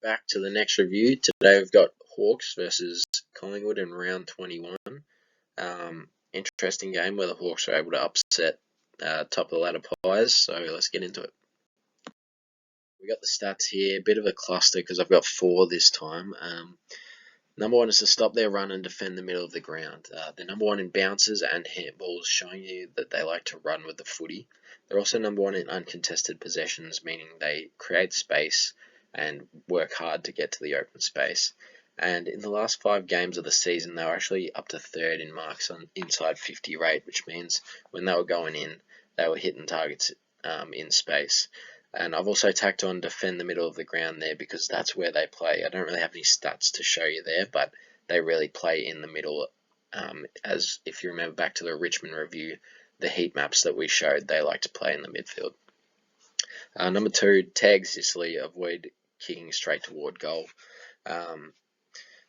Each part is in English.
Back to the next review. Today we've got Hawks versus Collingwood in round 21. Interesting game where the Hawks were able to upset top of the ladder Pies, so let's get into it. We got the stats here, a bit of a cluster because I've got 4 this time. Number 1 is to stop their run and defend the middle of the ground. They're number 1 in bounces and handballs, showing you that they like to run with the footy. They're also number 1 in uncontested possessions, meaning they create space and work hard to get to the open space. And in the last 5 games of the season, they were actually up to 3rd in marks on inside 50 rate, which means when they were going in, they were hitting targets in space. And I've also tacked on defend the middle of the ground there because that's where they play. I don't really have any stats to show you there, but they really play in the middle. As if you remember back to the Richmond review, the heat maps that we showed, they like to play in the midfield. Number 2, tag Sicily, avoid kicking straight toward goal.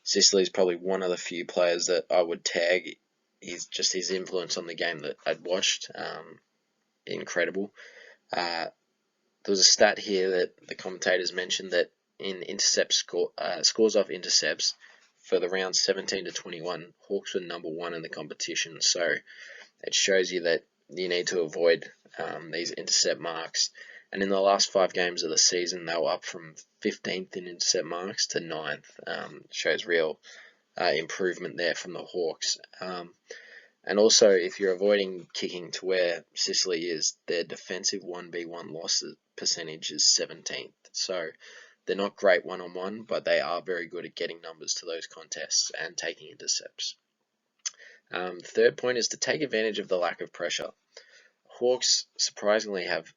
Sicily is probably one of the few players that I would tag. His influence on the game that I'd watched, incredible. There was a stat here that the commentators mentioned that in scores off intercepts for the rounds 17 to 21, Hawks were number 1 in the competition. So it shows you that you need to avoid these intercept marks. And in the last 5 games of the season, they were up from 15th in intercept marks to 9th. Shows real improvement there from the Hawks. And also, if you're avoiding kicking to where Sicily is, their defensive 1v1 loss percentage is 17th. So they're not great one-on-one, but they are very good at getting numbers to those contests and taking intercepts. Third point is to take advantage of the lack of pressure. Hawks surprisingly have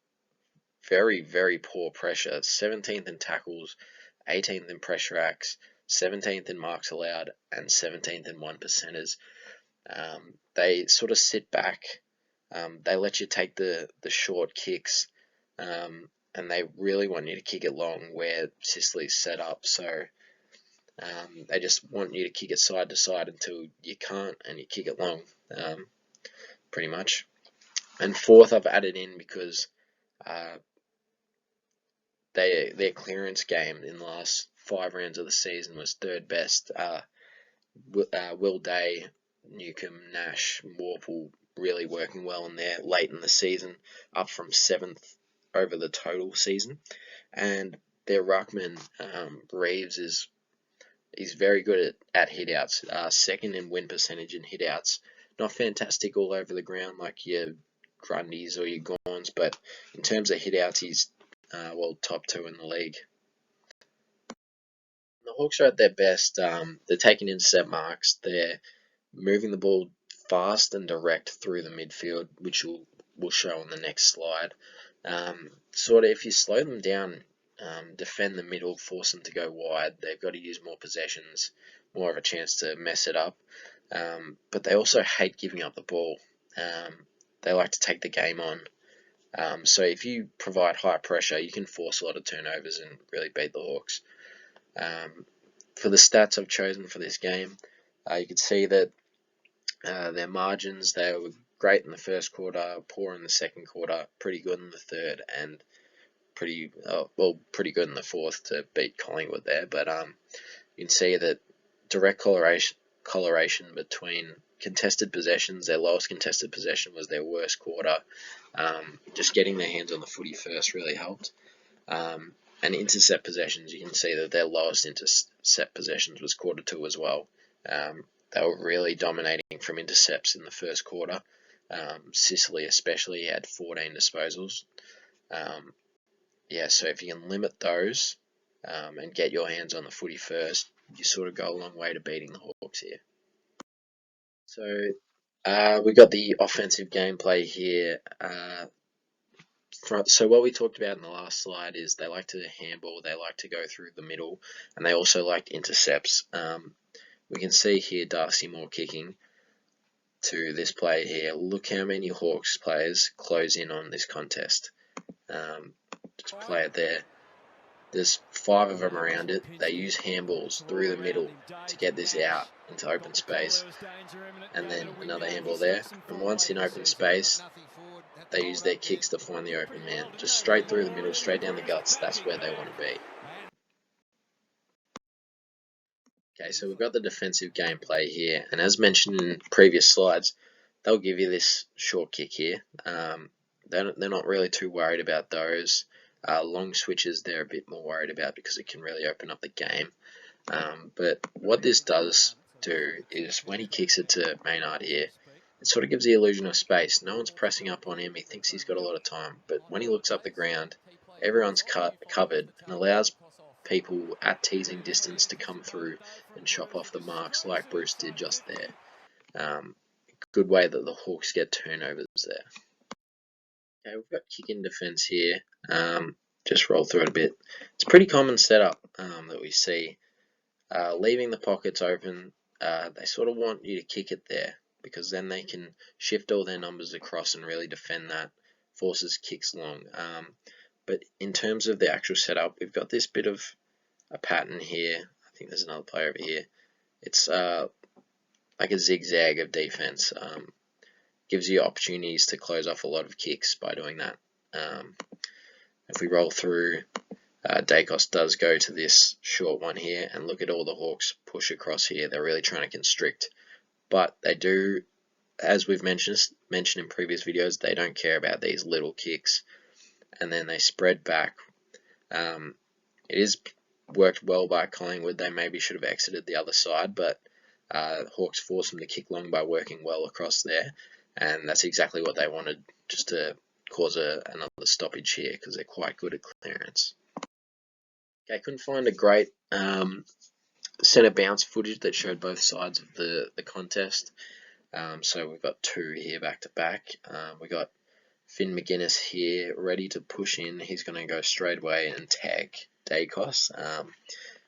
very, very poor pressure. 17th in tackles, 18th in pressure acts, 17th in marks allowed, and 17th in 1%ers. They sort of sit back, they let you take the short kicks, and they really want you to kick it long where Sicily's set up. So they just want you to kick it side to side until you can't, and you kick it long, pretty much. And fourth, I've added in because their clearance game in the last 5 rounds of the season was 3rd best. Will Day, Newcomb, Nash, Warple really working well in there late in the season, up from 7th over the total season. And their ruckman, Reeves, is very good at hitouts, 2nd in win percentage in hitouts. Not fantastic all over the ground like your Grundys or your Gorns, but in terms of hitouts, he's top 2 in the league. The Hawks are at their best. They're taking intercept marks. They're moving the ball fast and direct through the midfield, which we'll show on the next slide. Sort of if you slow them down, defend the middle, force them to go wide, they've got to use more possessions, more of a chance to mess it up. But they also hate giving up the ball. They like to take the game on. So if you provide high pressure, you can force a lot of turnovers and really beat the Hawks. For the stats I've chosen for this game, you can see that their margins, they were great in the first quarter, poor in the second quarter, pretty good in the third, and pretty good in the fourth to beat Collingwood there. But you can see that direct correlation between contested possessions. Their lowest contested possession was their worst quarter. Just getting their hands on the footy first really helped. And intercept possessions, you can see that their lowest intercept possessions was quarter 2 as well. They were really dominating from intercepts in the first quarter. Sicily especially had 14 disposals. So if you can limit those and get your hands on the footy first, you sort of go a long way to beating the Hawks here. So we got the offensive gameplay here. So what we talked about in the last slide is they like to handball, they like to go through the middle, and they also like intercepts. We can see here Darcy Moore kicking to this play here. Look how many Hawks players close in on this contest. Just play it there. There's 5 of them around it. They use handballs through the middle to get this out into open space. And then another handball there. And once in open space, they use their kicks to find the open man. Just straight through the middle, straight down the guts. That's where they want to be. Okay, so we've got the defensive gameplay here, and as mentioned in previous slides, they'll give you this short kick here. They're not really too worried about those. Long switches they're a bit more worried about because it can really open up the game. But what this does do is when he kicks it to Maynard here, it sort of gives the illusion of space. No one's pressing up on him. He thinks he's got a lot of time. But when he looks up the ground, everyone's covered and allows people at teasing distance to come through and chop off the marks like Bruce did just there. Good way that the Hawks get turnovers there. Okay, we've got kick in defense here. Just roll through it a bit. It's a pretty common setup that we see. Leaving the pockets open, they sort of want you to kick it there because then they can shift all their numbers across and really defend that, forces kicks long. But in terms of the actual setup, we've got this bit of a pattern here. I think there's another player over here. It's like a zigzag of defense. Gives you opportunities to close off a lot of kicks by doing that. If we roll through, Dacos does go to this short one here, and look at all the Hawks push across here. They're really trying to constrict, but they do, as we've mentioned in previous videos, they don't care about these little kicks, and then they spread back. It is worked well by Collingwood. They maybe should have exited the other side, but Hawks forced them to kick long by working well across there, and that's exactly what they wanted, just to cause another stoppage here because they're quite good at clearance. Okay, couldn't find a great centre bounce footage that showed both sides of the contest. So we've got two here back to back. We got Finn McGuinness here ready to push in. He's going to go straight away and tag Dacos,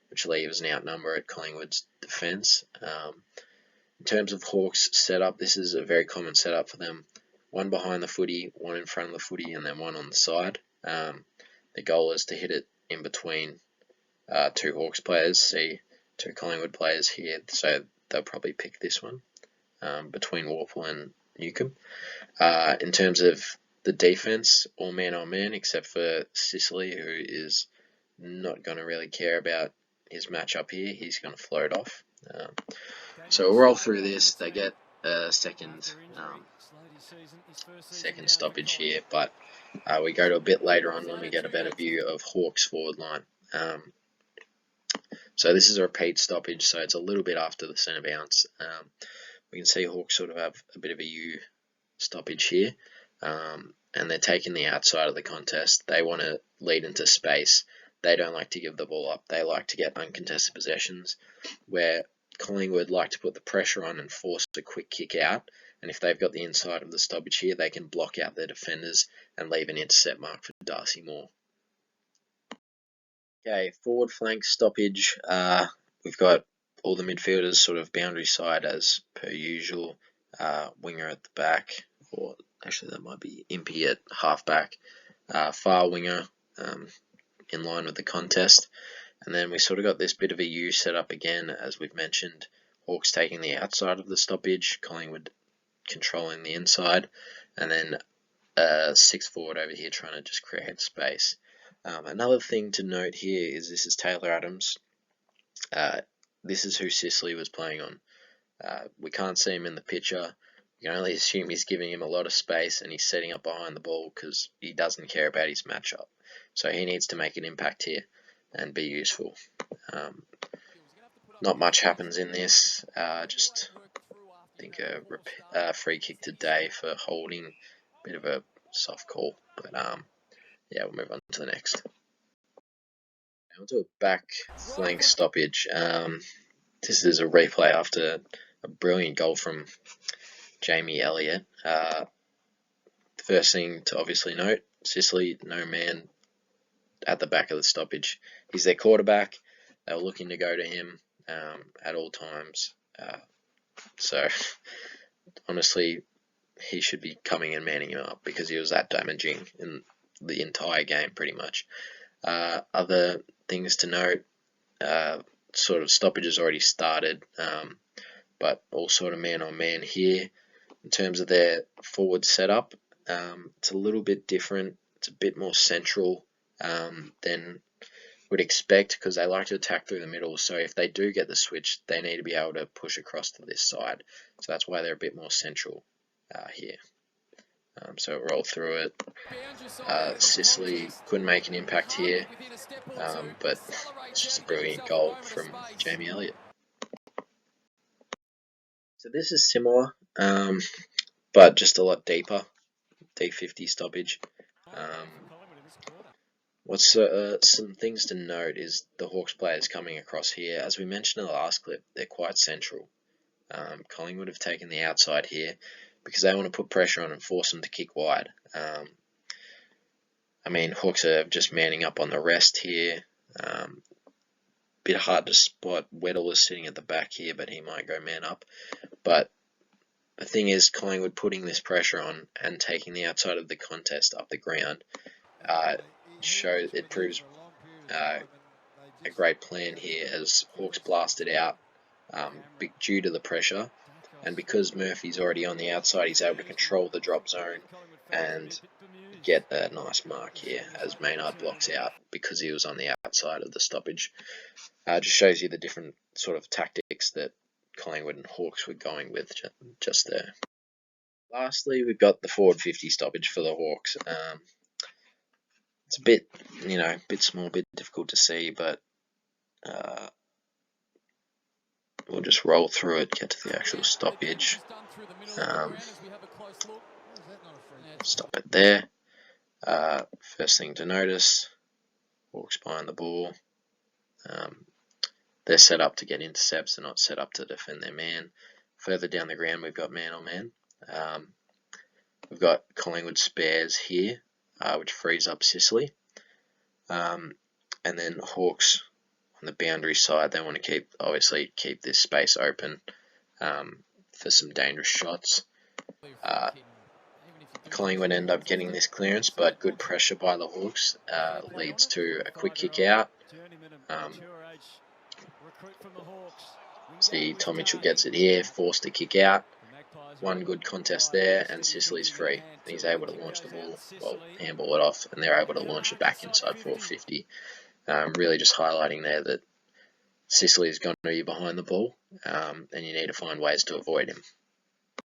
which leaves an outnumber at Collingwood's defence. In terms of Hawks setup, this is a very common setup for them. One behind the footy, one in front of the footy, and then one on the side. The goal is to hit it in between two Hawks players, see two Collingwood players here, so they'll probably pick this one between Warple and Newcomb. In terms of the defense, all man on man except for Sicily, who is not going to really care about his match up here. He's going to float off. So we'll roll through this. They get a second stoppage here, but we go to a bit later on when we get a better view of Hawks' forward line. So this is a repeat stoppage, so it's a little bit after the centre bounce. We can see Hawks sort of have a bit of a U stoppage here, and they're taking the outside of the contest. They want to lead into space. They don't like to give the ball up. They like to get uncontested possessions, where Collingwood like to put the pressure on and force a quick kick out. And if they've got the inside of the stoppage here, they can block out their defenders and leave an intercept mark for Darcy Moore. Okay, forward flank stoppage. We've got all the midfielders sort of boundary side as per usual. Winger at the back, or actually that might be Impey at halfback. Far winger in line with the contest. And then we sort of got this bit of a U set up again, as we've mentioned. Hawks taking the outside of the stoppage, Collingwood controlling the inside, and then 6 forward over here trying to just create space. Another thing to note here is this is Taylor Adams. This is who Sicily was playing on. We can't see him in the picture. We can only assume he's giving him a lot of space and he's setting up behind the ball because he doesn't care about his matchup. So he needs to make an impact here and be useful. Not much happens in this. Just I think a free kick today for holding. Bit of a soft call, but yeah, we'll move on to the next. Now to a back flank stoppage. This is a replay after a brilliant goal from Jamie Elliott. The first thing to obviously note, Sicily, no man at the back of the stoppage. He's their quarterback. They were looking to go to him at all times. So, honestly, he should be coming and manning him up because he was that damaging in the entire game pretty much. Other things to note, sort of stoppages already started, but all sort of man on man here. In terms of their forward setup, it's a little bit different. It's a bit more central than would expect, because they like to attack through the middle. So if they do get the switch, they need to be able to push across to this side. So that's why they're a bit more central here. So roll through it. Sicily couldn't make an impact here, but it's just a brilliant goal from Jamie Elliott. So this is similar, but just a lot deeper. D50 stoppage. What's some things to note is the Hawks players coming across here. As we mentioned in the last clip, they're quite central. Collingwood have taken the outside here because they want to put pressure on and force them to kick wide. I mean, Hawks are just manning up on the rest here. Bit hard to spot. Weddle is sitting at the back here, but he might go man up. But the thing is, Collingwood putting this pressure on and taking the outside of the contest up the ground it proves a great plan here as Hawks blasted out due to the pressure, and because Murphy's already on the outside, he's able to control the drop zone and get a nice mark here as Maynard blocks out because he was on the outside of the stoppage. Just shows you the different sort of tactics that Collingwood and Hawks were going with just there. Lastly, we've got the forward 50 stoppage for the Hawks. It's a bit, bit small, bit difficult to see, but we'll just roll through it, get to the actual stoppage. Stop it there. First thing to notice, Hawks behind the ball. They're set up to get intercepts, they're not set up to defend their man. Further down the ground, we've got man on man. We've got Collingwood spares here, which frees up Sicily. And then Hawks on the boundary side, they want to keep this space open for some dangerous shots. Collingwood end up getting this clearance, but good pressure by the Hawks leads to a quick kick out. See, Tom Mitchell gets it here, forced to kick out. One good contest there, and Sicily's free. And he's able to launch the ball, handball it off, and they're able to launch it back inside 450. Really just highlighting there that Sicily's going to be behind the ball, and you need to find ways to avoid him.